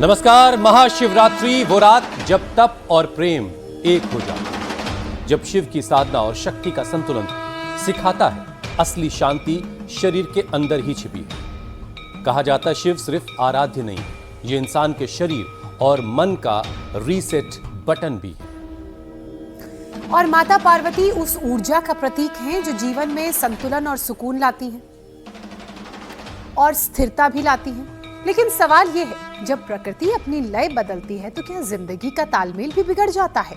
नमस्कार। महाशिवरात्रि वो रात जब तप और प्रेम एक हो जाते हैं, जब शिव की साधना और शक्ति का संतुलन सिखाता है असली शांति शरीर के अंदर ही छिपी है। कहा जाता है शिव सिर्फ आराध्य नहीं, ये इंसान के शरीर और मन का रीसेट बटन भी है। और माता पार्वती उस ऊर्जा का प्रतीक हैं जो जीवन में संतुलन और सुकून लाती हैं और स्थिरता भी लाती हैं। लेकिन सवाल यह है, जब प्रकृति अपनी लय बदलती है तो क्या जिंदगी का तालमेल भी बिगड़ जाता है?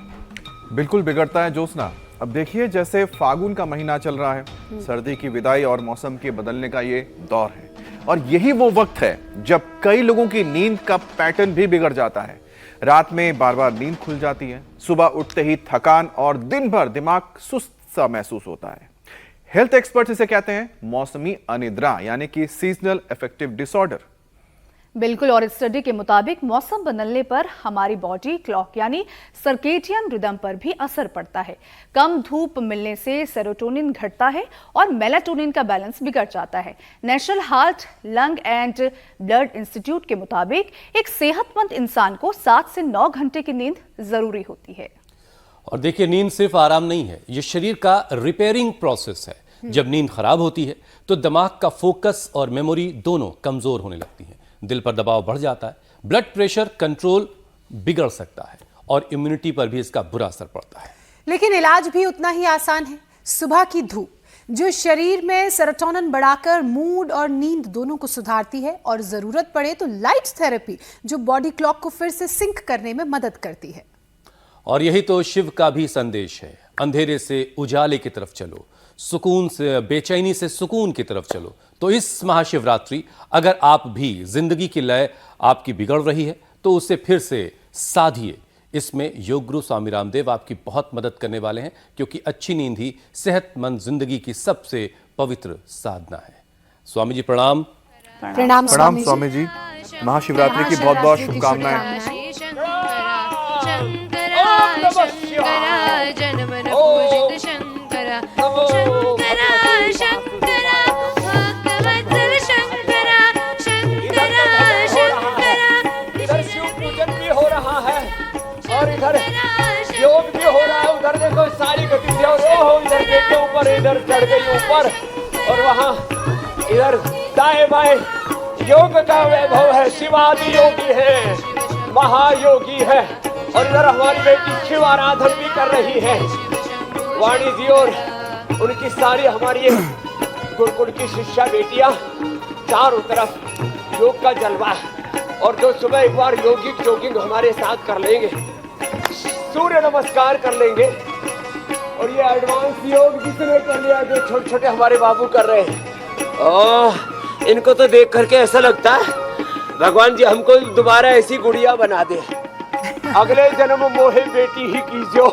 बिल्कुल बिगड़ता है ज्योत्सना। अब देखिए, जैसे फागुन का महीना चल रहा है, सर्दी की विदाई और मौसम के बदलने का ये दौर है, और यही वो वक्त है जब कई लोगों की नींद का पैटर्न भी बिगड़ जाता है। रात में बार बार नींद खुल जाती है, सुबह उठते ही थकान और दिन भर दिमाग सुस्त सा महसूस होता है। हेल्थ एक्सपर्ट इसे कहते हैं मौसमी अनिद्रा, यानी कि सीजनल अफेक्टिव डिसऑर्डर। बिल्कुल, और इस स्टडी के मुताबिक मौसम बदलने पर हमारी बॉडी क्लॉक यानी सर्केडियन रिदम पर भी असर पड़ता है। कम धूप मिलने से सेरोटोनिन घटता है और मेलाटोनिन का बैलेंस बिगड़ जाता है। National heart, lung and blood institute के मुताबिक एक सेहतमंद इंसान को 7 से 9 घंटे की नींद जरूरी होती है। और देखिए, नींद सिर्फ आराम नहीं है, ये शरीर का रिपेयरिंग प्रोसेस है। जब नींद खराब होती है तो दिमाग का फोकस और मेमोरी दोनों कमजोर होने लगती है, दिल पर दबाव बढ़ जाता है, ब्लड प्रेशर कंट्रोल बिगड़ सकता है और इम्यूनिटी पर भी इसका बुरा असर पड़ता है। लेकिन इलाज भी उतना ही आसान है। सुबह की धूप जो शरीर में सेरोटोनिन बढ़ाकर मूड और नींद दोनों को सुधारती है, और जरूरत पड़े तो लाइट थेरेपी जो बॉडी क्लॉक को फिर से सिंक करने में मदद करती है। और यही तो शिव का भी संदेश है, अंधेरे से उजाले की तरफ चलो, सुकून से बेचैनी से सुकून की तरफ चलो। तो इस महाशिवरात्रि अगर आप भी जिंदगी की लय आपकी बिगड़ रही है तो उसे फिर से साधिए। इसमें योग गुरु स्वामी रामदेव आपकी बहुत मदद करने वाले हैं, क्योंकि अच्छी नींद ही सेहतमंद जिंदगी की सबसे पवित्र साधना है। स्वामी जी प्रणाम। प्रणाम स्वामी जी। महाशिवरात्रि की बहुत बहुत शुभकामनाएं। और इधर योग भी हो रहा है, उधर देखो सारी गतिविधियां इधर के ऊपर, इधर चढ़ गई ऊपर, और वहां इधर दाएं बाएं योग का वैभव है। शिवादि योगी है, महायोगी है, और इधर हमारी बेटी शिव आराधन भी कर रही है। वाणी जी और उनकी सारी हमारी गुरुकुल की शिष्या बेटियां, चारों तरफ योग का जलवा है। और जो सुबह एक बार योगिक जॉगिंग हमारे साथ कर लेंगे, सूर्य नमस्कार कर लेंगे, और ये एडवांस योग जिसने कर लिया जो छोटे छोटे हमारे बाबू कर रहे हैं, इनको तो देख करके ऐसा लगता है भगवान जी हमको दोबारा ऐसी गुड़िया बना दे, अगले जन्म मोहे बेटी ही कीजियो।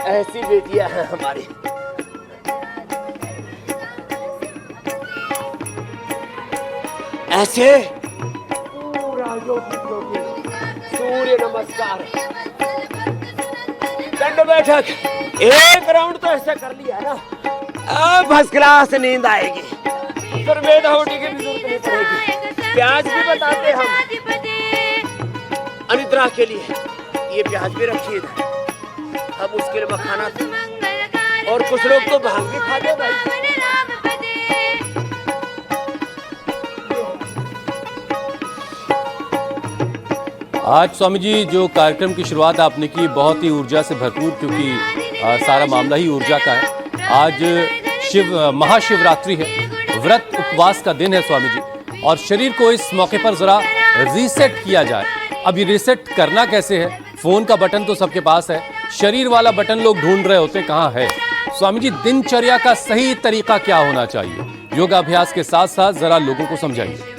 ऐसी बेटियां हैं हमारी। ऐसे पूरा योगिक योगिक, सूर्य नमस्कार, दंड बैठक, एक राउंड तो ऐसा कर लिया ना, अब फर्स्ट क्लास नींद आएगी, फिर मेधावटी की भी जरूरत नहीं पड़ेगी। प्याज भी बताते हम अनिद्रा के लिए, ये प्याज भी रखिए अब उसके लिए मखाना, और कुछ लोग तो भांग भी खाते हैं भाई। आज स्वामी जी जो कार्यक्रम की शुरुआत आपने की बहुत ही ऊर्जा से भरपूर, क्योंकि सारा मामला ही ऊर्जा का है। आज महाशिवरात्रि है, व्रत उपवास का दिन है स्वामी जी, और शरीर को इस मौके पर जरा रीसेट किया जाए। अब ये रीसेट करना कैसे है? फोन का बटन तो सबके पास है, शरीर वाला बटन लोग ढूंढ रहे होते कहाँ है। स्वामी जी, दिनचर्या का सही तरीका क्या होना चाहिए? योगाभ्यास के साथ साथ जरा लोगों को समझाइए।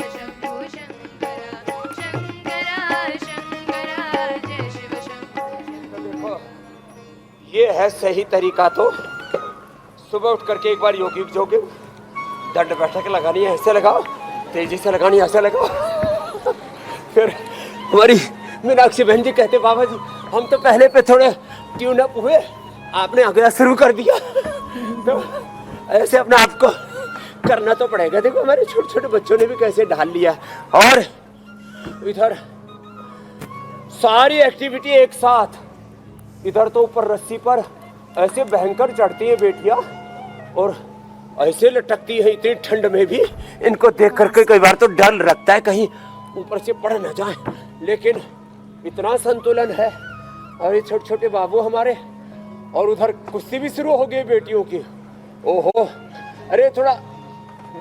ये है सही तरीका। तो सुबह उठ करके एक बार योगिक जोगिंग, दंड बैठक लगानी है, ऐसे लगाओ, तेजी से लगानी है, ऐसे लगाओ। फिर हमारी मीनाक्षी बहन जी कहते, बाबा जी हम तो पहले पे थोड़े ट्यून अप हुए, आपने अगला शुरू कर दिया। तो ऐसे अपने आप को करना तो पड़ेगा। देखो हमारे छोटे छोटे बच्चों ने भी कैसे ढाल लिया। और इधर सारी एक्टिविटी एक साथ। इधर तो ऊपर रस्सी पर ऐसे भयंकर चढ़ती है बेटियां और ऐसे लटकती है इतनी ठंड में भी। इनको देख करके कई बार तो डर लगता है कहीं ऊपर से पड़ न जाए, लेकिन इतना संतुलन है। और ये छोटे छोटे बाबू हमारे, और उधर कुश्ती भी शुरू हो गई बेटियों की। ओहो, अरे थोड़ा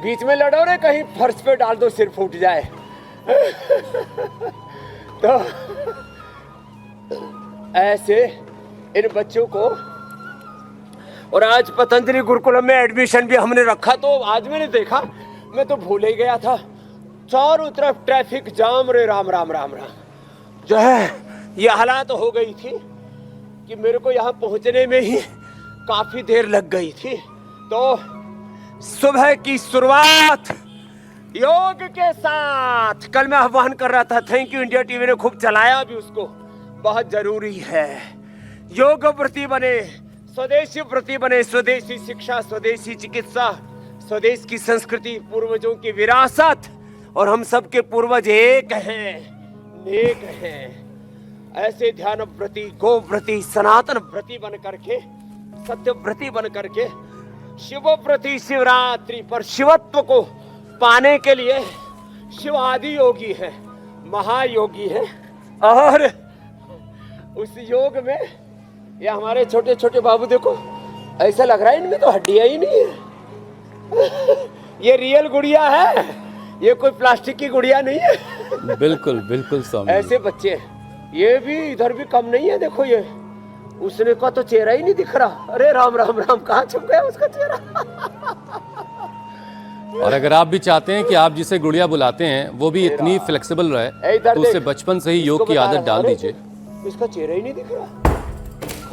बीच में लड़ो रे, कहीं फर्श पे डाल दो सिर फूट जाए। तो ऐसे इन बच्चों को, और आज पतंजलि गुरुकुलम में एडमिशन भी हमने रखा, तो आज मैंने देखा, मैं तो भूल ही गया था, चारों तरफ ट्रैफिक जाम रे राम राम राम राम। जो है ये हालात हो गई थी कि मेरे को यहाँ पहुंचने में ही काफी देर लग गई थी। तो सुबह की शुरुआत योग के साथ कल मैं आह्वान कर रहा था, थैंक यू इंडिया टीवी ने खूब चलाया भी उसको। बहुत जरूरी है योग प्रति बने, स्वदेशी प्रति बने, स्वदेशी शिक्षा, स्वदेशी चिकित्सा, स्वदेश की संस्कृति, पूर्वजों की विरासत, और हम सब के पूर्वज एक हैं, नेक हैं। ऐसे ध्यान व्रती, गो व्रती, सनातन व्रती बन करके, सत्य व्रती बन करके, शिव प्रति शिवरात्रि पर शिवत्व को पाने के लिए शिव आदि योगी है, महायोगी है। और उस योग में ये हमारे छोटे छोटे बाबू देखो, ऐसा लग रहा है इनमें तो हड्डियां ही नहीं है। ये रियल गुड़िया है, ये कोई प्लास्टिक की गुड़िया नहीं है। बिल्कुल बिल्कुल स्वामी। ऐसे बच्चे, ये भी इधर भी कम नहीं है। देखो ये उसने का तो चेहरा ही नहीं दिख रहा। अरे राम राम राम, कहाँ छुप गया उसका चेहरा। और अगर आप भी चाहते हैं कि आप जिसे गुड़िया बुलाते हैं वो भी इतनी फ्लेक्सिबल रहे, तो उसे बचपन से ही योग की आदत डाल दीजिए। इसका चेहरा ही नहीं दिख रहा।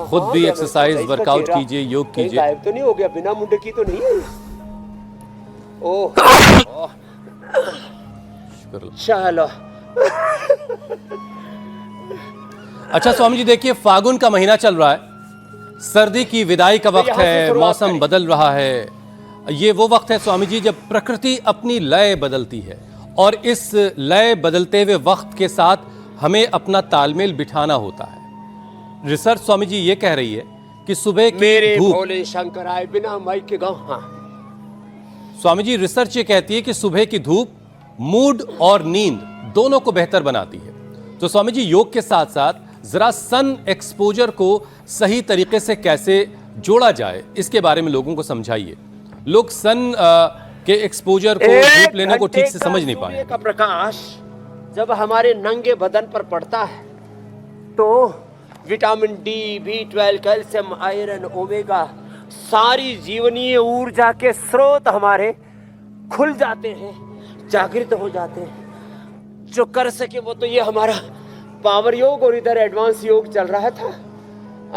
खुद भी एक्सरसाइज, वर्कआउट कीजिए, योग कीजिए। गायब तो नहीं हो गया, बिना मुंडे की तो नहीं है। ओह चलो। अच्छा स्वामी जी, देखिए फागुन का महीना चल रहा है, सर्दी की विदाई का वक्त है, मौसम बदल रहा है। ये वो वक्त है स्वामी जी जब प्रकृति अपनी लय बदलती है, और इस लय बदलते हुए वक्त के साथ हमें अपना तालमेल बिठाना होता है। रिसर्च स्वामी जी ये कह रही है कि सुबह की मेरे धूप, भोले शंकर आए बिना माइक के गाँव। हाँ स्वामी जी रिसर्च ये कहती है कि सुबह की धूप मूड और नींद दोनों को बेहतर बनाती है। तो स्वामी जी योग के साथ साथ जरा सन एक्सपोजर को सही तरीके से कैसे जोड़ा जाए, इसके बारे में लोगों को समझाइए। लोग सन के एक्सपोजर को, धूप लेने को ठीक से समझ नहीं पाए। का प्रकाश जब हमारे नंगे बदन पर पड़ता है तो vitamin D, B12, calcium, iron, omega, सारी जीवनीय ऊर्जा के स्रोत हमारे खुल जाते हैं, जागृत हो जाते हैं। जो कर सके वो तो ये हमारा पावर योग और इधर एडवांस योग चल रहा था।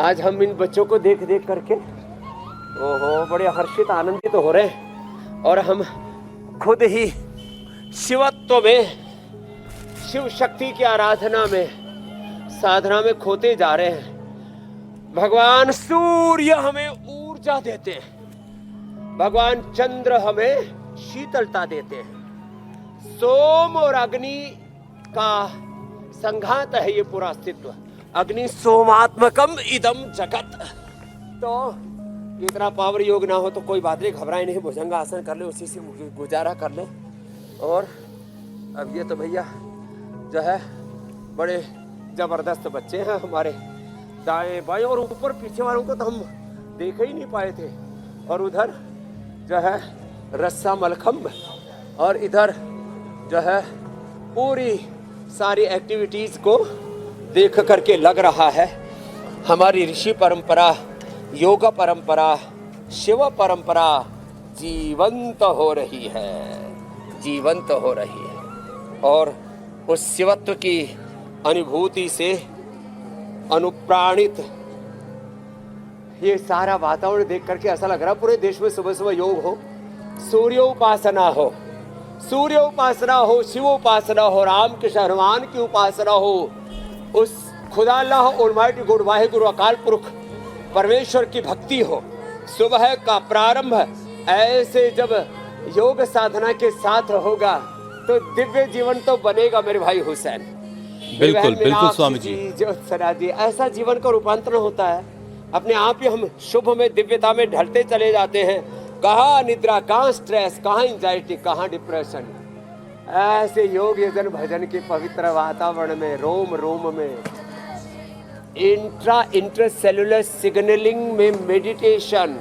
आज हम इन बच्चों को देख देख करके ओहो बड़े हर्षित, आनंदित तो हो रहे हैं। और हम खुद ही शिवत्व में, शिव शक्ति की आराधना में, साधना में खोते जा रहे हैं। भगवान सूर्य हमें ऊर्जा देते हैं, भगवान चंद्र हमें शीतलता देते हैं, सोम और अग्नि का संघात है ये पूरा अस्तित्व। अग्नि सोमात्मकम इदम जगत। तो इतना पावर योग ना हो तो कोई बात नहीं, घबराए नहीं, भुजंगासन कर ले, उसी से गुजारा कर ले। और अब ये तो भैया जो है बड़े जबरदस्त बच्चे हैं हमारे, दाएं बाएं और ऊपर पीछे वालों को तो हम देख ही नहीं पाए थे। और उधर जो है रस्सा मलखम्ब, और इधर जो है पूरी सारी एक्टिविटीज को देख करके लग रहा है हमारी ऋषि परंपरा, योग परंपरा, शिव परंपरा जीवंत हो रही है, जीवंत हो रही है। और उस शिवत्व की अनुभूति से अनुप्राणित ये सारा वातावरण देख करके ऐसा लग रहा पूरे देश में सुबह सुबह योग हो, सूर्योपासना हो, सूर्य उपासना हो, शिव उपासना हो, राम कृष्ण हनुमान की उपासना हो, उस खुदा अल्लाह ऑलमाइटी गॉड वाहिगुरु अकाल पुरख परमेश्वर की भक्ति हो। सुबह का प्रारंभ ऐसे जब योग साधना के साथ होगा तो दिव्य जीवन तो बनेगा मेरे भाई हुसैन। मेरी बिल्कुल बहन बिल्कुल मीनाक्षी स्वामी जी। ज्योत्सना जी, ऐसा जीवन का रूपांतरण होता है, अपने आप ही हम शुभ में दिव्यता में ढलते चले जाते हैं। कहाँ निद्रा, कहाँ स्ट्रेस, कहाँ एंजाइटी, कहाँ डिप्रेशन। ऐसे योग यजन भजन के पवित्र वातावरण में, रोम रोम में, इंट्रासेलुलर सिग्नलिंग में मेडिटेशन,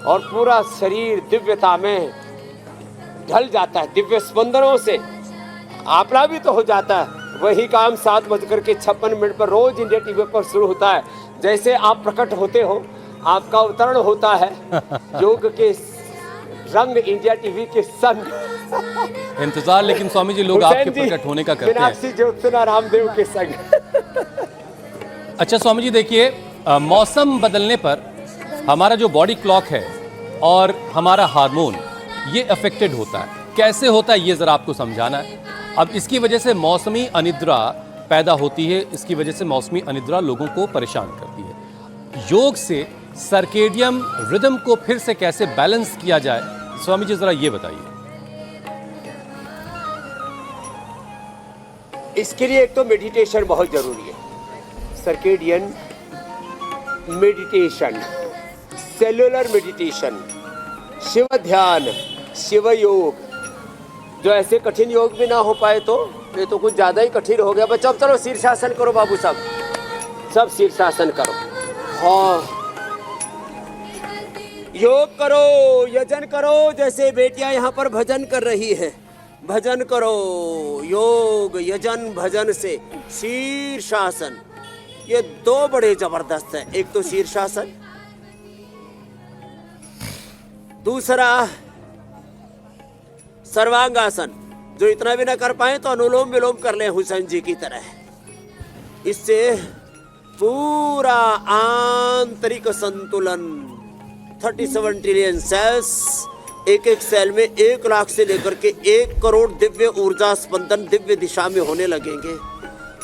और पूरा शरीर दिव्यता में ढल जाता है, दिव्य स्पंदनों से आप्लावित तो हो जाता है। वही काम 7:56 पर रोज इंडिया टीवी पर शुरू होता है। जैसे आप प्रकट होते हो, आपका अवतरण होता है योग के रंग इंडिया टीवी के संग। इंतजार लेकिन स्वामी जी लोग आपके प्रकट होने का करते हैं। मीनाक्षी ज्योत्सना रामदेव के संग। अच्छा स्वामी जी देखिए, मौसम बदलने पर हमारा जो बॉडी क्लॉक है और हमारा हार्मोन ये अफेक्टेड होता है। कैसे होता है ये ज़रा आपको समझाना है। अब इसकी वजह से मौसमी अनिद्रा पैदा होती है, इसकी वजह से मौसमी अनिद्रा लोगों को परेशान करती है। योग से सर्केडियम रिदम को फिर से कैसे बैलेंस किया जाए, स्वामी जी ज़रा ये बताइए। इसके लिए एक तो मेडिटेशन बहुत जरूरी है, circadian meditation, cellular meditation, Shiv ध्यान, शिव योग। जो ऐसे कठिन योग भी ना हो पाए तो ये तो कुछ ज्यादा ही कठिन हो गया। बच्चों चलो शीर्षासन करो बाबू, सब शीर्षासन करो। हाँ, योग करो, यजन करो, जैसे बेटियां यहाँ पर भजन कर रही है। भजन करो, योग यजन भजन से शीर्षासन, ये दो बड़े जबरदस्त है। एक तो शीर्षासन, दूसरा सर्वांगासन। जो इतना भी ना कर पाए तो अनुलोम विलोम कर ले हुसैन जी की तरह। इससे पूरा आंतरिक संतुलन, 37 ट्रिलियन सेल्स, एक एक सेल में 1 लाख से लेकर के 1 करोड़ दिव्य ऊर्जा स्पंदन दिव्य दिशा में होने लगेंगे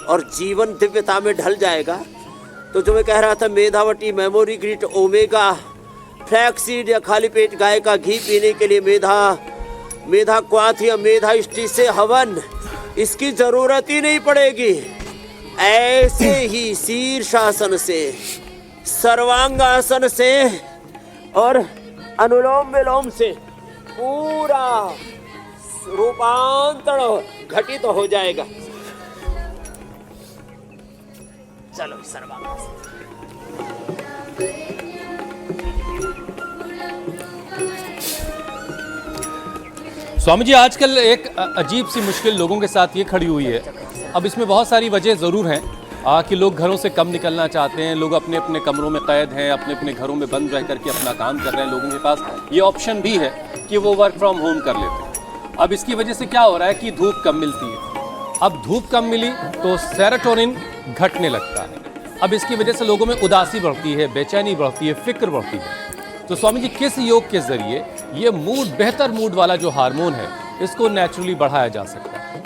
और जीवन दिव्यता में ढल जाएगा। तो जो मैं कह रहा था, मेधावटी, मेमोरी ग्रीट, ओमेगा, फ्लैक्सीड या खाली पेट गाय का घी पीने के लिए मेधा क्वाथ या मेधा इष्टि से हवन, इसकी जरूरत ही नहीं पड़ेगी। ऐसे ही शीर्षासन से, सर्वांगासन से और अनुलोम विलोम से पूरा रूपांतरण घटित हो जाएगा। चलो सर्वांगासन। स्वामी जी आजकल एक अजीब सी मुश्किल लोगों के साथ ये खड़ी हुई है। अब इसमें बहुत सारी वजह ज़रूर हैं कि लोग घरों से कम निकलना चाहते हैं, लोग अपने अपने कमरों में कैद हैं, अपने अपने घरों में बंद रह करके अपना काम कर रहे हैं। लोगों के पास ये ऑप्शन भी है कि वो वर्क फ्रॉम होम कर लेते हैं। अब इसकी वजह से क्या हो रहा है कि धूप कम मिलती है। अब धूप कम मिली तो सेरोटोनिन घटने लगता है। अब इसकी वजह से लोगों में उदासी बढ़ती है, बेचैनी बढ़ती है, फिक्र बढ़ती है। तो स्वामी जी किस योग के जरिए ये मूड, बेहतर मूड वाला जो हार्मोन है, इसको नेचुरली बढ़ाया जा सकता है?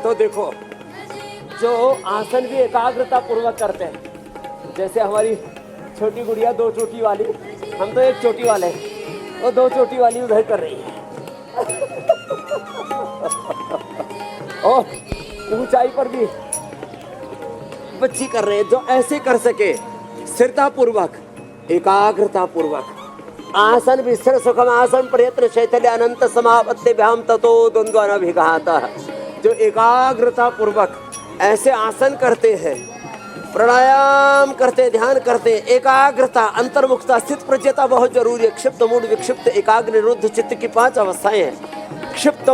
तो देखो, जो आसन भी एकाग्रता पूर्वक करते हैं, जैसे हमारी छोटी गुड़िया 2 चोटी वाली, हम तो 1 चोटी वाले, वो 2 चोटी वाली उधर कर रही है। और ऊंचाई पर भी बच्ची कर रहे हैं। जो ऐसे कर सके, स्थिरता पूर्वक, एकाग्रता पूर्वक, आसन विस्तर सुखम आसन प्रयत्न शैथल्य अनंत समापत्तिभ्याम ततो द्वंद्वानाभिघातः। जो एकाग्रता पूर्वक ऐसे आसन करते हैं, प्राणायाम करते, ध्यान करते, एकाग्रता, अंतर्मुखता, स्थित प्रज्ञता बहुत जरूरी है। क्षिप्त मूड विक्षिप्त एकाग्र निरुद्ध चित्त की 5 अवस्थाएं हैं। क्षिप्त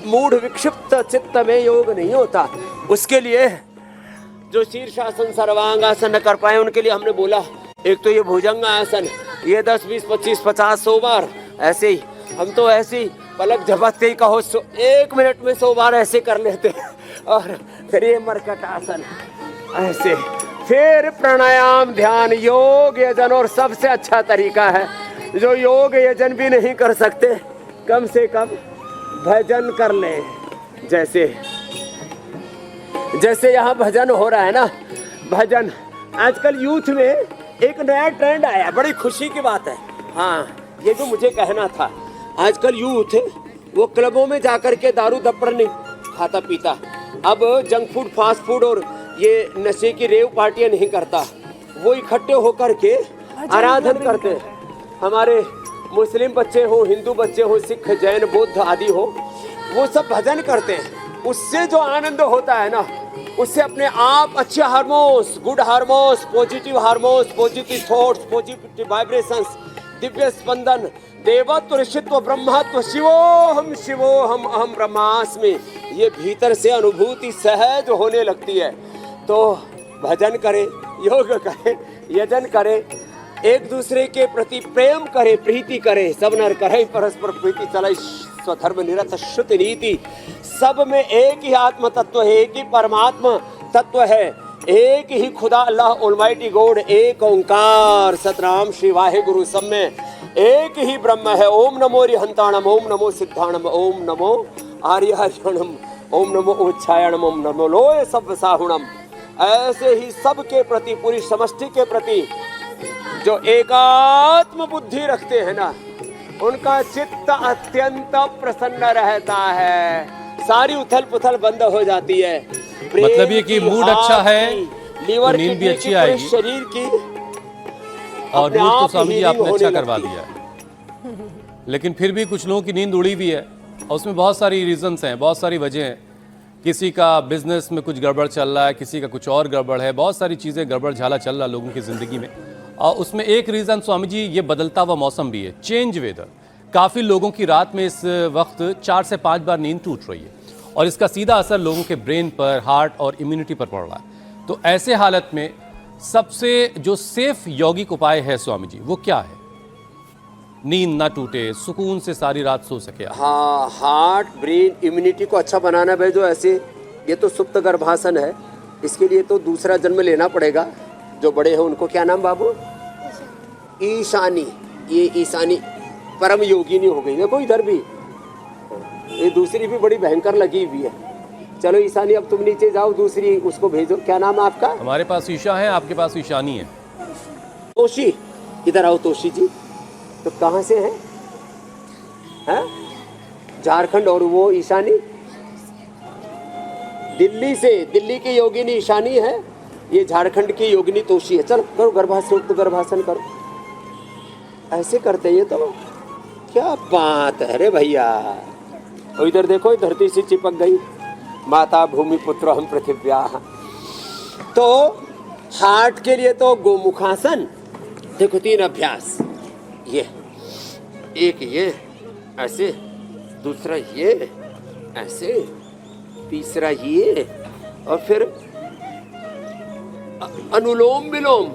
मूड विक्षिप्त चित्त में योग नहीं होता। उसके लिए जो शीर्षासन, सर्वांगासन न कर पाए, उनके लिए हमने बोला, एक तो ये भुजंग आसन, ये 10, 20, 25, 50, 100 बार ऐसे ही। हम तो ऐसे ही पलक झपकते ही कहो 1 मिनट में 100 बार ऐसे कर लेते। और फिर ये मरकट आसन ऐसे, फिर प्राणायाम, ध्यान, योग यजन। और सबसे अच्छा तरीका है, जो योग यजन भी नहीं कर सकते, कम से कम भजन कर ले। जैसे यहाँ भजन हो रहा है ना, भजन आजकल यूथ में एक नया ट्रेंड आया, बड़ी खुशी की बात है। हाँ, ये जो मुझे कहना था, आजकल यूथ वो क्लबों में जाकर के दारू दप्पड़ नहीं खाता पीता, अब जंक फूड, फास्ट फूड और ये नशे की रेव पार्टियां नहीं करता, वो इकट्ठे होकर के आराधन करते हैं। हमारे मुस्लिम बच्चे हो, हिंदू बच्चे हो, सिख, जैन, बौद्ध आदि हो, वो सब भजन करते हैं। उससे जो आनंद होता है ना, उससे अपने आप अच्छे hormones, good hormones, positive thoughts, positive vibrations, Divya स्पंदन, देवत्व, ऋषित्व, ब्रह्मत्व, शिवोहम अहम ब्रह्मास्मि, ये भीतर से अनुभूति सहज होने लगती है। तो भजन करें, योग करें, यजन करें, एक दूसरे के प्रति प्रेम करें, प्रीति करें, सब नर करें परस्पर प्रीति, चले स्वधर्म निरत श्रुति नीति। सब में एक ही आत्म तत्व है, एक ही परमात्मा तत्व है, एक ही खुदा अल्लाह ऑलमाइटी गॉड, एक ओंकार सतनाम श्री वाहेगुरु, सब में एक ही ब्रह्म है। ओम नमो रिहंताणम, ओम नमो सिद्धाणम, ओम नमो आर्यहरणम, ओम नमो उच्छायणम, ओम नमो लोय सब साहुणम। ऐसे ही सबके प्रति, पूरी समष्टि के प्रति जो एकात्म बुद्धि रखते हैं ना, उनका चित्त अत्यंत प्रसन्न रहता है, सारी उथल पुथल बंद हो जाती है। मतलब ये कि मूड अच्छा है, लीवर, तो नींद भी अच्छी आएगी, शरीर की, और मूड तो स्वामी जी आपने अच्छा करवा दिया है। लेकिन फिर भी कुछ लोगों की नींद उड़ी भी है, और उसमें बहुत सारी रीजंस हैं, बहुत सारी वजह हैं। किसी का बिजनेस में कुछ गड़बड़ चल रहा है, किसी का कुछ और गड़बड़ है, बहुत सारी चीज़ें गड़बड़ झाला चल रहा है लोगों की ज़िंदगी में। और उसमें एक रीज़न स्वामी जी ये बदलता हुआ मौसम भी है, चेंज वेदर। काफ़ी लोगों की रात में इस वक्त 4 से 5 बार नींद टूट रही है, और इसका सीधा असर लोगों के ब्रेन पर, हार्ट और इम्यूनिटी पर पड़ रहा है। तो ऐसे हालत में सबसे जो सेफ यौगिक उपाय है स्वामी जी, वो क्या है? नींद ना टूटे, सुकून से सारी रात सो सके। हाँ, हार्ट, ब्रेन, इम्यूनिटी को अच्छा बनाना है जो ऐसे, ये तो सुप्त गर्भासन है, इसके लिए तो दूसरा जन्म लेना पड़ेगा। जो बड़े हैं उनको क्या नाम बाबू? ईशानी। ये ईशानी परम योगिनी हो गई। देखो इधर भी ये दूसरी भी बड़ी भयंकर लगी हुई है। चलो ईशानी, अब तुम नीचे जाओ, दूसरी उसको भेजो। क्या नाम है आपका? हमारे पास ईशा है, आपके पास ईशानी है। तोशी, इधर आओ तोशी जी। तो कहाँ से हैं? हैं? झारखंड। और वो ईशानी दिल्ली से, दिल्ली की योगिनी ईशानी है, ये झारखंड की योगिनी तोशी है। चलो करो गर्भासन, तो गर्भासन करो। ऐसे करते ये तो क्या बात है रे भैया। और इधर देखो, धरती से चिपक गई, माता भूमि पुत्र हम पृथिव्या। तो हार्ट के लिए तो गोमुखासन। देखो 3 अभ्यास, ये एक, ये ऐसे, दूसरा ये ऐसे, तीसरा ये, और फिर अनुलोम विलोम,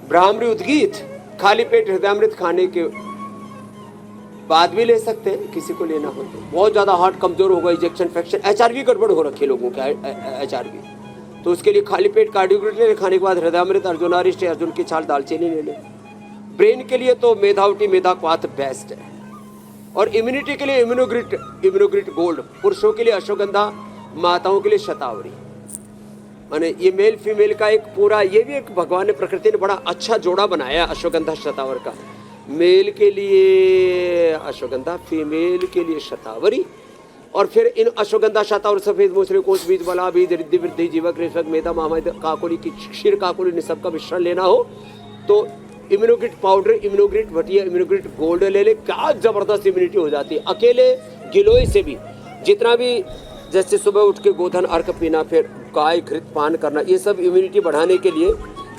ब्राह्मणी उद्गीत। खाली पेट हृदयामृत खाने के बाद भी ले सकते हैं, किसी को लेना हो तो। बहुत ज्यादा हार्ट कमजोर होगा, इजेक्शन फ्रैक्शन, एचआरवी गड़बड़ हो रखी है लोगों के, एचआरवी, तो उसके लिए खाली पेट कार्डियोग्राफी खाने के बाद हृदयामृत, अर्जुनारिष्ट, अर्जुन की छाल, दालचीनी ले लें। ब्रेन के लिए तो मेधावटी, मेधाक्वाथ बेस्ट है। और इम्यूनिटी के लिए इम्यूनोग्रिट, इम्यूनोग्रिट गोल्ड। पुरुषों के लिए अश्वगंधा, माताओं के लिए शतावरी। माने ये मेल फीमेल का एक पूरा, ये भी एक भगवान ने, प्रकृति ने बड़ा अच्छा जोड़ा बनाया अश्वगंधा शतावर का। मेल के लिए अश्वगंधा, फीमेल के लिए शतावरी। और फिर इन अश्वगंधा, शतावर, सफेद मूसली, कोष बीज, बला बीज, रिद्धि वृद्धि, जीवक, रेशक, मेधा, महामद, काकोली की क्षीर, काकोली, इन सब का मिश्रण लेना हो तो इम्यूनोग्रिट पाउडर, इम्यूनोग्रिट भटिया, इम्यूनोग्रिट गोल्ड ले ले। क्या जबरदस्त इम्यूनिटी हो जाती है। अकेले गिलोय से भी, जितना भी, जैसे सुबह उठ के गोधन अर्क पीना, फिर गाय घृत पान करना, ये सब इम्यूनिटी बढ़ाने के लिए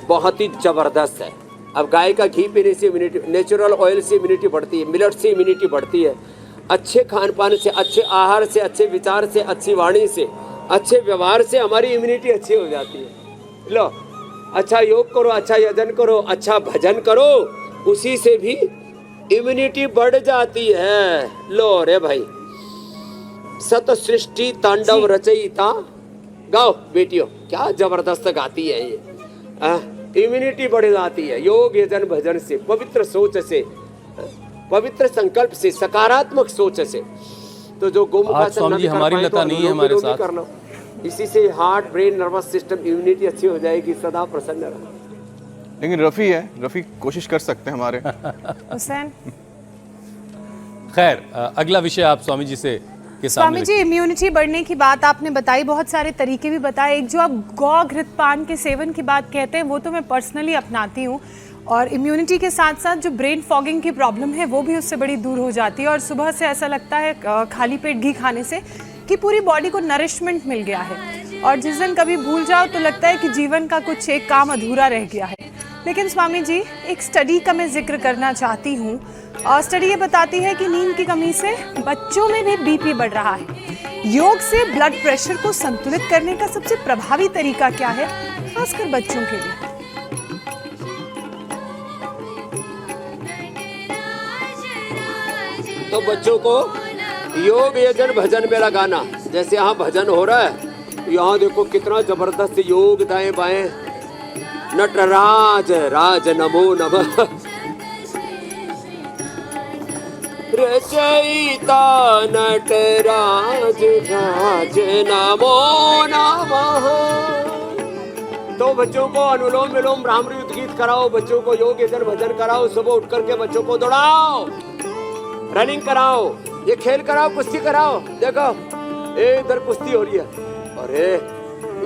बहुत ही जबरदस्त है। अब गाय का घी पीने से इम्यूनिटी, नेचुरल ऑयल से इम्यूनिटी बढ़ती है, मिलेट से इम्यूनिटी बढ़ती है। अच्छे खान पान से, अच्छे आहार से, अच्छे विचार से, अच्छी वाणी से, अच्छे व्यवहार से हमारी इम्यूनिटी अच्छी हो जाती है। लो, अच्छा योग करो, अच्छा यजन करो, अच्छा भजन करो, उसी से भी इम्यूनिटी बढ़ जाती है। लो रे भाई, सत सृष्टि तांडव रचयिता, गाओ बेटियों, क्या जबरदस्त गाती है ये। इम्यूनिटी बढ़ जाती है योग यजन भजन से, पवित्र सोच से, पवित्र संकल्प से, सकारात्मक सोच से। तो जो गोमुखासन हमारी लता नहीं है हमारे साथ, कर लो, इसी से heart, brain, nervous system, immunity अच्छी हो जाएगी। सदा प्रसन्न रहो। लेकिन रफ़ी है, रफ़ी कोशिश कर सकते हैं हमारे। हुसैन, खैर अगला विषय आप स्वामी जी से के सामने स्वामी जी, इम्यूनिटी बढ़ने की बात आपने बताई, बहुत सारे तरीके भी बताए। एक जो आप गौ घृतपान के सेवन की बात कहते हैं, वो तो मैं पर्सनली अपनाती हूँ, और इम्यूनिटी के साथ साथ जो ब्रेन फॉगिंग की प्रॉब्लम है वो भी उससे बड़ी दूर हो जाती है। और सुबह से ऐसा लगता है खाली पेट घी खाने से कि पूरी बॉडी को नरिशमेंट मिल गया है, और जिस दिन कभी भूल जाओ तो लगता है कि जीवन का कुछ एक काम अधूरा रह गया है। लेकिन स्वामी जी, एक स्टडी का मैं जिक्र करना चाहती हूँ, और स्टडी ये बताती है कि नींद की कमी से बच्चों में भी बीपी बढ़ रहा है। योग से ब्लड प्रेशर को संतुलित करने का सबसे प्रभावी तरीका क्या है, खासकर बच्चों के लिए? तो बच्चों को योग यजन भजन में लगाना। जैसे यहाँ भजन हो रहा है, यहाँ देखो कितना जबरदस्त योग, दाएं बाएं, नटराज राज नमो नमः, रचयिता नटराज राज नमो नमः। तो बच्चों को अनुलोम विलोम ब्राह्मण गीत कराओ, बच्चों को योग यजन भजन कराओ, सुबह उठ करके बच्चों को दौड़ाओ, रनिंग कराओ, ये खेल कराओ, कुश्ती कराओ। देखो इधर कुश्ती हो रही है, अरे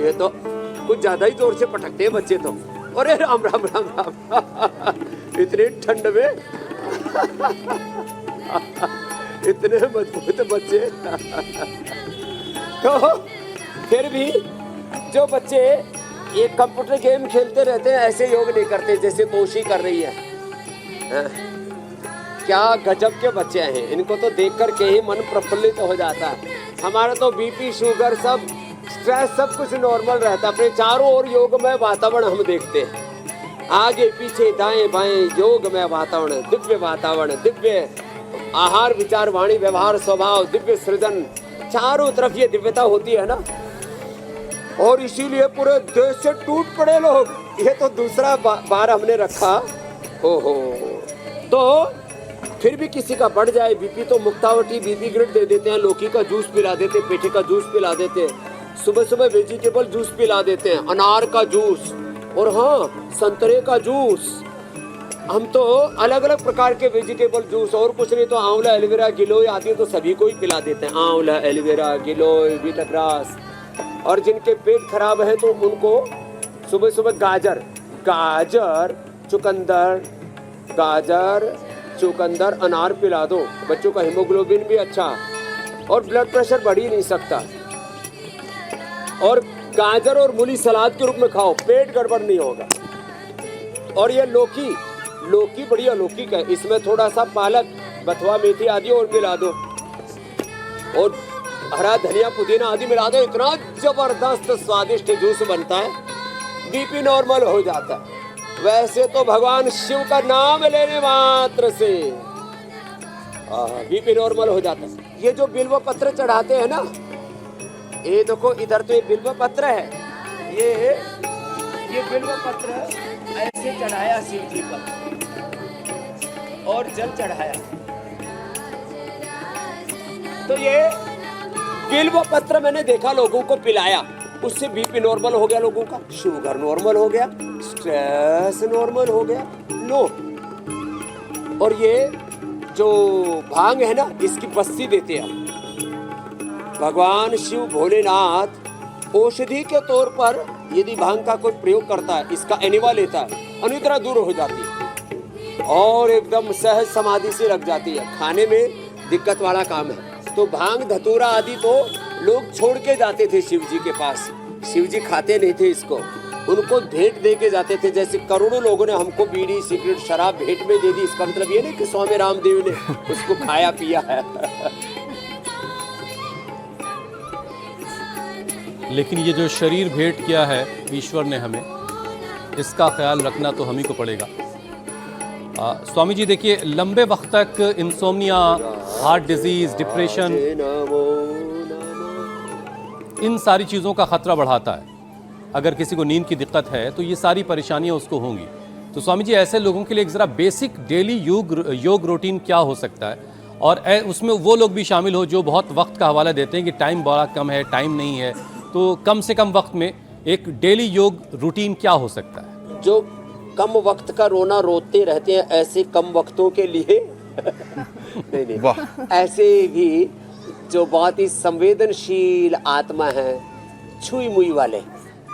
ये तो कुछ ज्यादा ही जोर से पटकते हैं बच्चे तो। अरे राम राम राम राम इतनी ठंड में इतने मजबूत बच्चे। तो फिर भी जो बच्चे ये कंप्यूटर गेम खेलते रहते हैं, ऐसे योग नहीं करते जैसे तोशी कर रही है। क्या गजब के बच्चे हैं, इनको तो देख कर के ही मन प्रफुल्लित हो जाता है। हमारा तो बीपी, शुगर, सब स्ट्रेस, सब कुछ नॉर्मल रहता है। अपने चारों ओर योगमय वातावरण हम देखते हैं, आगे पीछे दाएं बाएं योगमय वातावरण, दिव्य वातावरण, दिव्य आहार विचार वाणी व्यवहार स्वभाव, दिव्य सृजन, चारों तरफ ये दिव्यता होती है ना। और इसीलिए पूरे देश से टूट पड़े लोग। ये तो दूसरा बार हमने रखा। ओहो, तो फिर भी किसी का बढ़ जाए बीपी तो मुक्तावटी बीपी ग्रिड दे देते हैं, लौकी का जूस पिला देते, पेठे का जूस पिला देते, सुबह सुबह वेजिटेबल जूस पिला देते हैं, अनार का जूस, और हाँ संतरे का जूस। हम तो अलग अलग प्रकार के वेजिटेबल जूस, और कुछ नहीं तो आंवला, एलोवेरा, गिलोय आदि तो सभी को ही पिला देते हैं। आंवला, एलोवेरा, गिलोय, बीटाग्रास। और जिनके पेट खराब है तो उनको सुबह सुबह गाजर, चुकंदर, अनार पिला दो। बच्चों का हीमोग्लोबिन भी अच्छा, और ब्लड प्रेशर बढ़ ही नहीं सकता। और गाजर और मूली सलाद के रूप में खाओ, पेट गड़बड़ नहीं होगा। और ये लौकी बढ़िया लौकी का, इसमें थोड़ा सा पालक, बथुआ, मेथी आदि और मिला दो, और हरा धनिया, पुदीना आदि मिला दो। इतना जबरदस्त स्वादिष्ट जूस बनता है, बीपी नॉर्मल हो जाता है। वैसे तो भगवान शिव का नाम लेने मात्र से बीपी नॉर्मल हो जाता है। ये जो बिल्व पत्र चढ़ाते हैं ना, ये देखो इधर तो ये बिल्व पत्र है, ये बिल्व पत्र ऐसे चढ़ाया शिव जी पर, और जल चढ़ाया। तो ये बिल्व पत्र मैंने देखा लोगों को पिलाया, उससे बीपी नॉर्मल हो गया लोगों का, शुगर नॉर्मल हो गया, स्ट्रेस नॉर्मल हो गया। नो, और ये जो भांग है ना, इसकी बस्सी देते हैं भगवान शिव भोलेनाथ। औषधि के तौर पर यदि भांग का कोई प्रयोग करता है, इसका एनिमा लेता है, अनिद्रा दूर हो जाती है और एकदम सहज समाधि से लग जाती है। खाने में दिक्कत वाला काम है। तो भांग, धतूरा आदि तो लोग छोड़ के जाते थे शिव जी के पास, शिव जी खाते नहीं थे इसको, उनको भेंट दे के जाते थे। जैसे करोड़ों लोगों ने हमको बीड़ी, सिगरेट, शराब भेंट में दे दी। इसका मतलब ये नहीं कि स्वामी रामदेव ने उसको खाया पिया है। लेकिन ये जो शरीर भेंट किया है ईश्वर ने हमें, इसका ख्याल रखना तो हम ही को पड़ेगा। स्वामी जी देखिए, लंबे वक्त तक इंसोम्निया, हार्ट डिजीज, डिप्रेशन, इन सारी चीज़ों का खतरा बढ़ाता है। अगर किसी को नींद की दिक्कत है तो ये सारी परेशानियां उसको होंगी। तो स्वामी जी, ऐसे लोगों के लिए एक ज़रा बेसिक डेली योग रूटीन क्या हो सकता है? और उसमें वो लोग भी शामिल हो जो बहुत वक्त का हवाला देते हैं कि टाइम बड़ा कम है, टाइम नहीं है, तो कम से कम वक्त में एक डेली योग रूटीन क्या हो सकता है? जो कम वक्त का रोना रोते रहते हैं, ऐसे कम वक्तों के लिए नहीं नहीं, वाह। ऐसे भी जो बहुत ही संवेदनशील आत्मा है, छुई मुई वाले,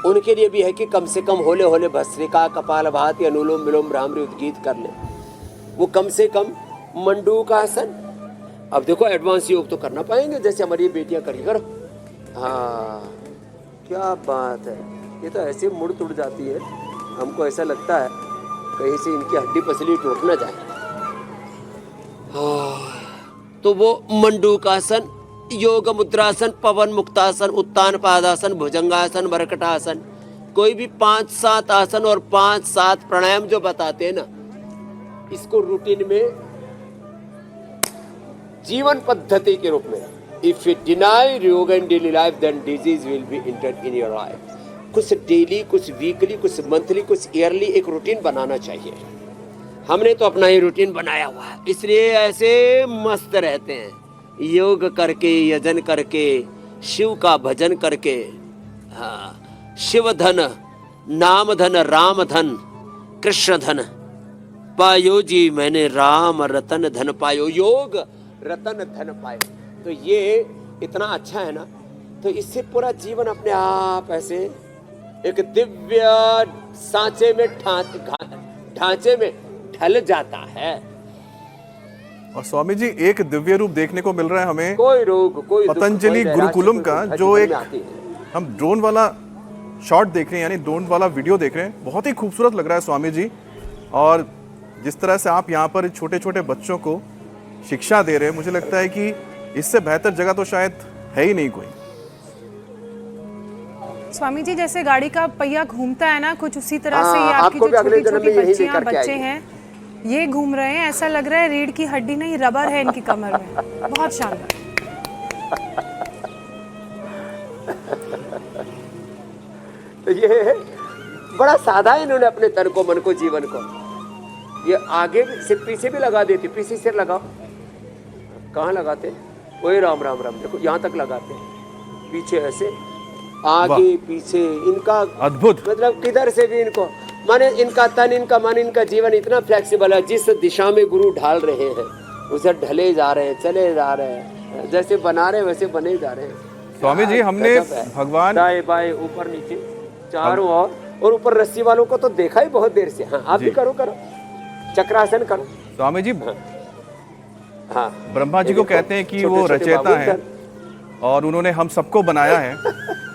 उनके लिए भी है कि कम से कम होले होले भस्त्रिका कपालभाति अनुलोम विलोम भ्रामरी उद्गीत कर ले। वो कम से कम मंडूकासन, अब देखो एडवांस योग तो करना पाएंगे, जैसे हमारी बेटियां करी करो। हाँ क्या बात है, ये तो ऐसे मुड़ तुड़ जाती है, हमको ऐसा लगता है कहीं से इनकी हड्डी पसली टूट ना जाए। हाँ, तो वो मंडूकासन, योग मुद्रासन, पवन मुक्तासन, उत्तान पादासन, भुजंगासन, मरकटासन, कोई भी 5-7 आसन और 5-7 प्राणायाम जो बताते हैं ना, इसको रूटीन में जीवन पद्धति के रूप में, if you deny yoga in daily life then disease will be entered in your life. कुछ डेली, कुछ वीकली, कुछ मंथली, कुछ ईयरली एक रूटीन बनाना चाहिए। हमने तो अपना ही रूटीन बनाया हुआ है, इसलिए ऐसे मस्त रहते हैं, योग करके, यजन करके, शिव का भजन करके। हाँ, शिव धन, नाम धन, राम धन, कृष्ण धन पायो जी मैंने, राम रतन धन पायो, योग रतन धन पायो। तो ये इतना अच्छा है ना, तो इससे पूरा जीवन अपने आप ऐसे एक दिव्य सांचे में ढांचे में ढल जाता है। और स्वामी जी एक दिव्य रूप देखने को मिल रहा है हमें, कोई रोग, कोई दुख, पतंजलि कोई गुरुकुलम निराशा, का, कोई जो जीवन एक में आती है। हम ड्रोन वाला शॉट देख रहे हैं, यानी ड्रोन वाला वीडियो देख रहे हैं, बहुत ही खूबसूरत लग रहा है स्वामी जी। और जिस तरह से आप यहाँ पर छोटे छोटे बच्चों को शिक्षा दे रहे हैं, मुझे लगता है कि इससे बेहतर जगह तो शायद है ही नहीं कोई। स्वामी जी जैसे गाड़ी का पहिया घूमता है ना, कुछ उसी तरह से ये आपकी आपको जो भी अगले छोटी जन्म में छोटी यही बच्चियां लेकर के बच्चे आएंगे। हैं, ये घूम रहे हैं, ऐसा लग रहा है रीढ़ की हड्डी नहीं रबर है इनकी कमर में। बहुत शानदार। तो ये बड़ा सादा है, इन्होंने अपने तन को, मन को, जीवन को। ये आगे से पीछे भी लगा देते, पीछे सिर लगाओ, कहाँ लगाते? वही राम राम राम, देखो यहाँ तक लगाते, पीछे ऐसे, आगे पीछे, इनका अद्भुत, मतलब किधर से भी इनको, माने इनका तन, इनका मन, इनका जीवन इतना फ्लेक्सिबल है, जिस दिशा में गुरु ढाल रहे हैं उसे ढले जा रहे हैं, चले जा रहे हैं, जैसे बना रहे हैं वैसे बने जा रहे हैं। स्वामी जी हमने भगवान दाएं बाएं ऊपर नीचे चारों ओर, और ऊपर रस्सी वालों को तो देखा ही बहुत देर से। हाँ आप भी करो करो, चक्रासन करो। स्वामी जी हाँ, ब्रह्मा जी को कहते हैं कि वो रचयिता हैं और उन्होंने हम सबको बनाया है,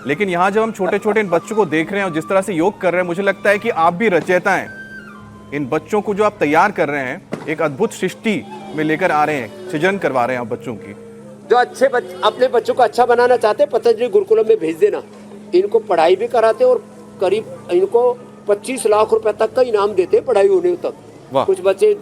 लेकिन यहाँ जब हम छोटे छोटे इन बच्चों को देख रहे हैं और जिस तरह से योग कर रहे हैं, मुझे लगता है कि आप भी रचयिता हैं। इन बच्चों को जो आप तैयार कर रहे हैं, एक अद्भुत सृष्टि में लेकर आ रहे हैं, सृजन करवा रहे हैं आप बच्चों की। जो अच्छे अपने बच्चों को अच्छा बनाना चाहते हैं, पतंजलि गुरुकुलम में भेज देना। इनको पढ़ाई भी कराते और करीब इनको 25 लाख रुपए तक का इनाम देते हैं पढ़ाई होने तक। कुछ बच्चे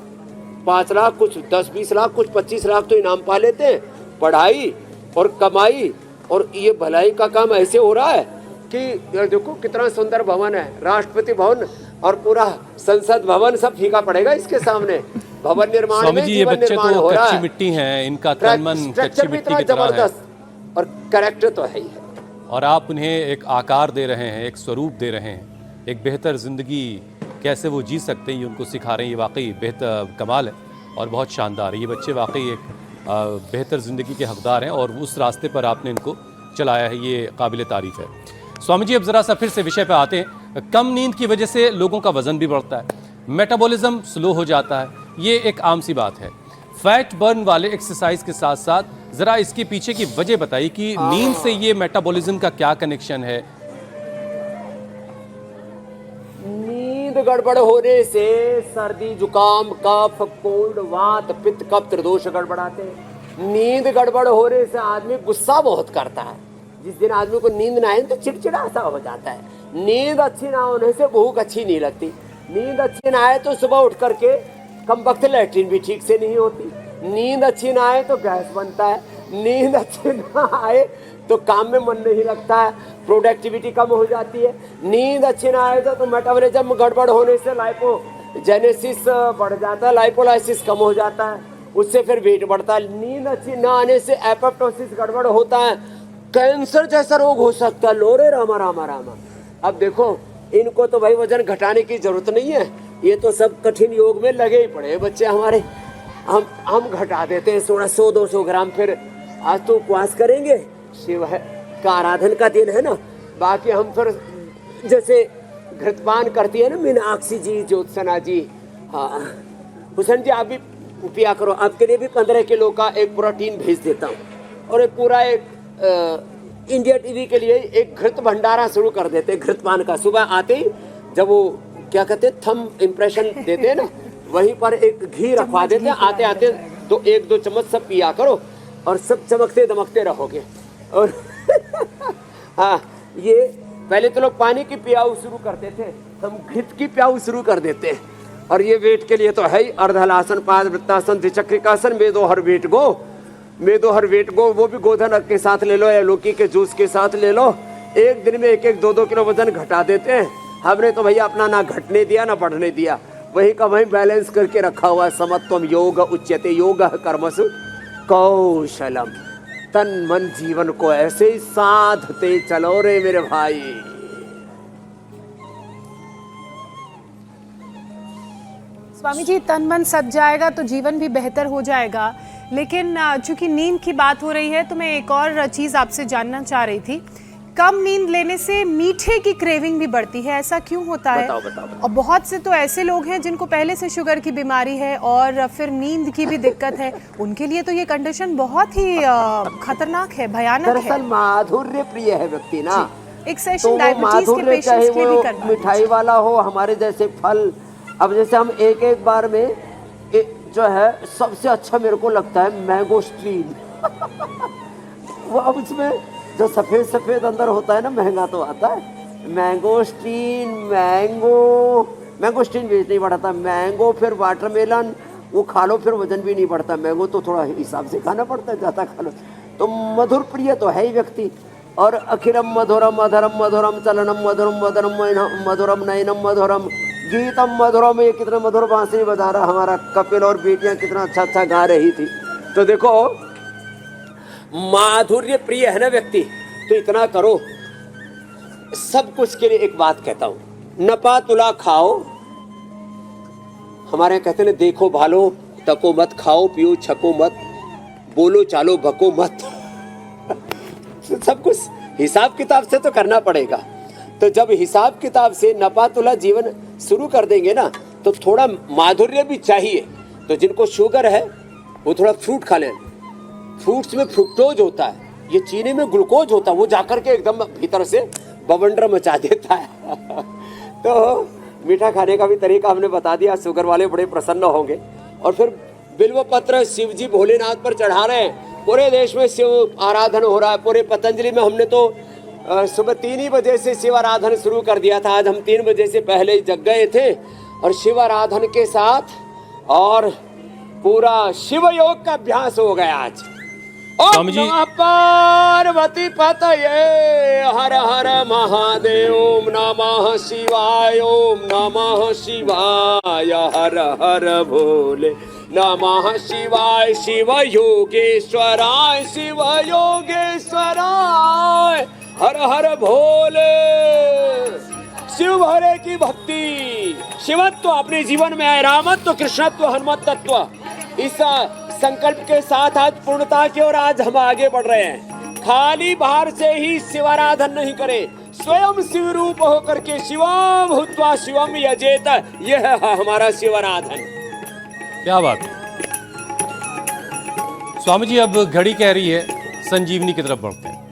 5 लाख, कुछ 10-20 लाख, कुछ 25 लाख तो इनाम पा लेते हैं। पढ़ाई और कमाई, और ये भलाई का काम ऐसे हो रहा है कि देखो कितना सुंदर भवन है, राष्ट्रपति भवन और पूरा संसद भवन सब फीका पड़ेगा इसके सामने। भवन निर्माण स्वामी में जी ये जीवन बच्चे निर्माण तो हो रहा कच्ची है। मिट्टी हैं, इनका तन मन कच्ची मिट्टी की तरह है, जबरदस्त, और कैरेक्टर तो है ही है। और आप उन्हें एक आकार दे रहे हैं, एक स्वरूप दे रहे हैं, एक बेहतर जिंदगी कैसे वो जी सकते हैं ये उनको सिखा रहे हैं। ये वाकई बेहतर कमाल है और बहुत शानदार है। ये बच्चे वाकई एक बेहतर ज़िंदगी के हकदार हैं और उस रास्ते पर आपने इनको चलाया है, ये काबिल तारीफ़ है। स्वामी जी अब ज़रा सा फिर से विषय पर आते हैं। कम नींद की वजह से लोगों का वज़न भी बढ़ता है, मेटाबॉलिज्म स्लो हो जाता है, ये एक आम सी बात है। फैट बर्न वाले एक्सरसाइज के साथ साथ ज़रा इसके पीछे की वजह बताइए कि नींद से ये मेटाबॉलिज्म का क्या कनेक्शन है। नींद गड़बड़ होने से सर्दी, जुकाम, कफ, कोल्ड, वात, पित्त, कफ, त्रिदोष गड़बड़ाते हैं। नींद गड़बड़ होने से आदमी गुस्सा बहुत करता है। जिस दिन आदमी को नींद ना आए तो चिड़चिड़ा सा हो जाता है। नींद अच्छी ना होने से भूख अच्छी नहीं लगती। नींद अच्छी ना आए तो सुबह उठ करके कम वक्त लैट्रिन भी ठीक से नहीं होती। नींद अच्छी ना आए तो गैस बनता है। नींद अच्छी ना आए तो काम में मन नहीं लगता है, प्रोडक्टिविटी कम हो जाती है। नींद अच्छी ना आए तो मेटाबॉलिज्म गड़बड़ होने से लाइपोजेनेसिस बढ़ जाता है, लाइपोलाइसिस कम हो जाता है, उससे फिर वेट बढ़ता है। नींद अच्छी ना आने से एपोप्टोसिस गड़बड़ होता है, कैंसर जैसा रोग हो सकता है। लो रे रामा रामा रामा। अब देखो इनको तो भाई वजन घटाने की जरूरत नहीं है, ये तो सब कठिन योग में लगे ही पड़े हैं बच्चे हमारे। हम घटा देते हैं थोड़ा 100-200 ग्राम। फिर आज तो उपवास करेंगे, शिव है का आराधन का दिन है ना। बाकी हम फिर जैसे घृतपान करती है ना मीनाक्षी जी, ज्योत्सना जी, हाँ हुसैन जी आप भी पिया करो। आपके लिए भी 15 किलो का एक प्रोटीन भेज देता हूँ, और एक पूरा एक इंडिया टीवी के लिए एक घृत भंडारा शुरू कर देते हैं घृतपान का। सुबह आते ही जब वो क्या कहते हैं थम इम्प्रेशन देते हैं ना, वहीं पर एक घी रखवा देते हैं, आते आते तो 1-2 चम्मच सब पिया करो और सब चमकते दमकते रहोगे। और हाँ, ये पहले तो लोग पानी की पियाऊ शुरू करते थे, हम घृत की पियाऊ शुरू कर देते हैं। और ये वेट के लिए तो है ही, अर्धहलासन, पाद वृत्तासन, द्विचक्रिकासन, मेदोहर वेट गो, मेदोहर वेट गो, वो भी गोधन के साथ ले लो या लौकी के जूस के साथ ले लो। एक दिन में 1-2 किलो वजन घटा देते हैं। हमने तो भैया अपना ना घटने दिया ना बढ़ने दिया, वही का वही बैलेंस करके रखा हुआ है। समत्वम योग उच्यते, योग कर्मसु कौशलम। तन मन जीवन को ऐसे ही साधते चलो रे मेरे भाई। स्वामी जी, तन मन सज जाएगा तो जीवन भी बेहतर हो जाएगा, लेकिन चूंकि नींद की बात हो रही है तो मैं एक और चीज़ आपसे जानना चाह रही थी। कम नींद लेने से मीठे की क्रेविंग भी बढ़ती है, ऐसा क्यों होता है? बताओ। और बहुत से तो ऐसे लोग हैं जिनको पहले से शुगर की बीमारी है और फिर नींद की भी दिक्कत है, उनके लिए तो ये कंडीशन बहुत ही खतरनाक है, भयानक है। दरअसल माधुर्य प्रिय है व्यक्ति ना, एक सेशन तो डायबिटीज के पेशेंट्स के लिए करना, मिठाई वाला हो, हमारे जैसे फल। अब जैसे हम एक बार में जो है सबसे अच्छा मेरे को लगता है मैंगोस्ट्रीन। वो अब उसमें जो सफेद अंदर होता है ना, महंगा तो आता है। मैंगोस्ट्रीन, मैंगोस्ट्रीन बेच नहीं बढ़ता, मैंगो, फिर वाटरमेलन, वो खा लो फिर वजन भी नहीं बढ़ता। मैंगो तो थोड़ा हिसाब से खाना पड़ता है, ज़्यादा खा लो तो। मधुर प्रिय तो है ही व्यक्ति। और अखिरम मधुरम अधरम मधुरम चलनम मधुरम मधुरम नयनम मधुरम गीतम मधुरम। ये कितना मधुर बांसुरी बजा रहा हमारा कपिल, और बेटियां कितना अच्छा गा रही थी। तो देखो माधुर्य प्रिय है ना व्यक्ति, तो इतना करो। सब कुछ के लिए एक बात कहता हूं, नपा तुला खाओ। हमारे कहते हैं देखो भालो तको मत, खाओ पियो छको मत, बोलो चालो भको मत। सब कुछ हिसाब किताब से तो करना पड़ेगा। तो जब हिसाब किताब से नपा तुला जीवन शुरू कर देंगे ना, तो थोड़ा माधुर्य भी चाहिए। तो जिनको शुगर है वो थोड़ा फ्रूट खा लें। फ्रूट्स में फ्रुक्टोज होता है, ये चीनी में ग्लूकोज होता है, वो जाकर के एकदम भीतर से बवंडर मचा देता है। तो मीठा खाने का भी तरीका हमने बता दिया, शुगर वाले बड़े प्रसन्न होंगे। और फिर बिल्व पत्र शिव जी भोलेनाथ पर चढ़ा रहे हैं। पूरे देश में शिव आराधन हो रहा है। पूरे पतंजलि में हमने तो सुबह 3 ही बजे से शिव आराधन शुरू कर दिया था। आज हम 3 बजे से पहले ही जग गए थे, और शिव आराधन के साथ और पूरा शिव योग का अभ्यास हो गया आज। स्वामी जी, पार्वती पतये हर हर महादेव, ओम नमः शिवाय, ओम नमः शिवाय, हर हर भोले नमः शिवाय, शिव योगेश्वराय, शिव योगेश्वराय, हर हर भोले। शिव भरे की भक्ति, शिवत्व अपने जीवन में है, रामत्व, कृष्णत्व, हनुमत तत्व। इस संकल्प के साथ आज पूर्णता की ओर आज हम आगे बढ़ रहे हैं। खाली बाहर से ही शिवाराधन नहीं करें, स्वयं शिव रूप होकर के शिवम भूत्वा शिवम यजेत, यह है हमारा शिवाराधन। क्या बात है स्वामी जी। अब घड़ी कह रही है संजीवनी की तरफ बढ़ते हैं।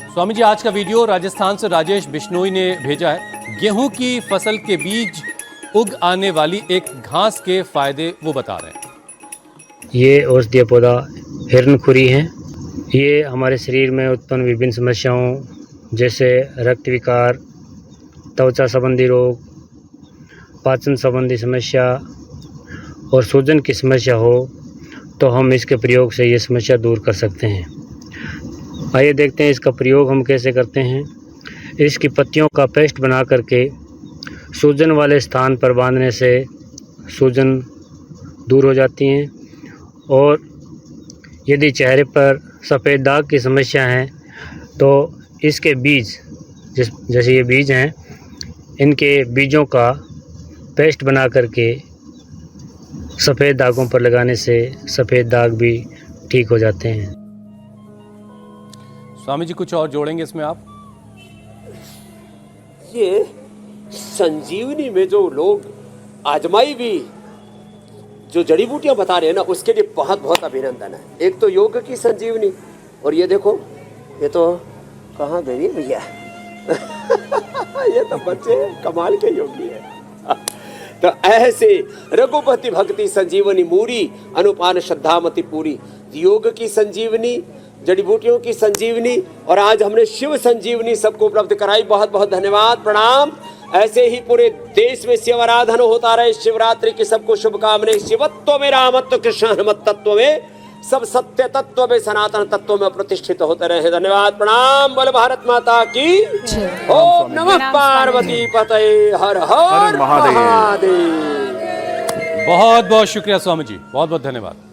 स्वामी जी, आज का वीडियो राजस्थान से राजेश बिश्नोई ने भेजा है। गेहूं की फसल के बीज उग आने वाली एक घास के फायदे वो बता रहे हैं। ये औषधीय पौधा हिरणखुरी है। ये हमारे शरीर में उत्पन्न विभिन्न समस्याओं जैसे रक्त विकार, त्वचा संबंधी रोग, पाचन संबंधी समस्या और सूजन की समस्या हो तो हम इसके प्रयोग से ये समस्या दूर कर सकते हैं। आइए देखते हैं इसका प्रयोग हम कैसे करते हैं। इसकी पत्तियों का पेस्ट बना करके सूजन वाले स्थान पर बांधने से सूजन दूर हो जाती हैं और यदि चेहरे पर सफ़ेद दाग की समस्या है तो इसके बीज जैसे ये बीज हैं, इनके बीजों का पेस्ट बना करके सफ़ेद दागों पर लगाने से सफ़ेद दाग भी ठीक हो जाते हैं। स्वामी जी कुछ और जोड़ेंगे इसमें आप? ये संजीवनी में जो लोग आजमाई भी जो जड़ी बूटियां बता रहे हैं ना, उसके लिए बहुत बहुत अभिनंदन है। एक तो योग की संजीवनी, और ये देखो, ये तो कहाँ गई भैया ये तो बच्चे कमाल के योगी है। तो ऐसे रघुपति भक्ति संजीवनी मूरी, अनुपान श्रद्धामति पूरी। योग की संजीवनी, जड़ी बूटियों की संजीवनी, और आज हमने शिव संजीवनी सबको उपलब्ध कराई। बहुत बहुत धन्यवाद, प्रणाम। ऐसे ही पूरे देश में शिव आराधन होता रहे। शिवरात्रि की सबको शुभकामनाएं। शिवत्व में रामत्व, कृष्ण हनुमत तत्व में, सब सत्य तत्व में, सनातन तत्व में प्रतिष्ठित होते रहे। धन्यवाद, प्रणाम। बोल भारत माता की। ओम नमः पार्वती पतये, हर हर महादेव। बहुत बहुत शुक्रिया स्वामी जी, बहुत बहुत धन्यवाद।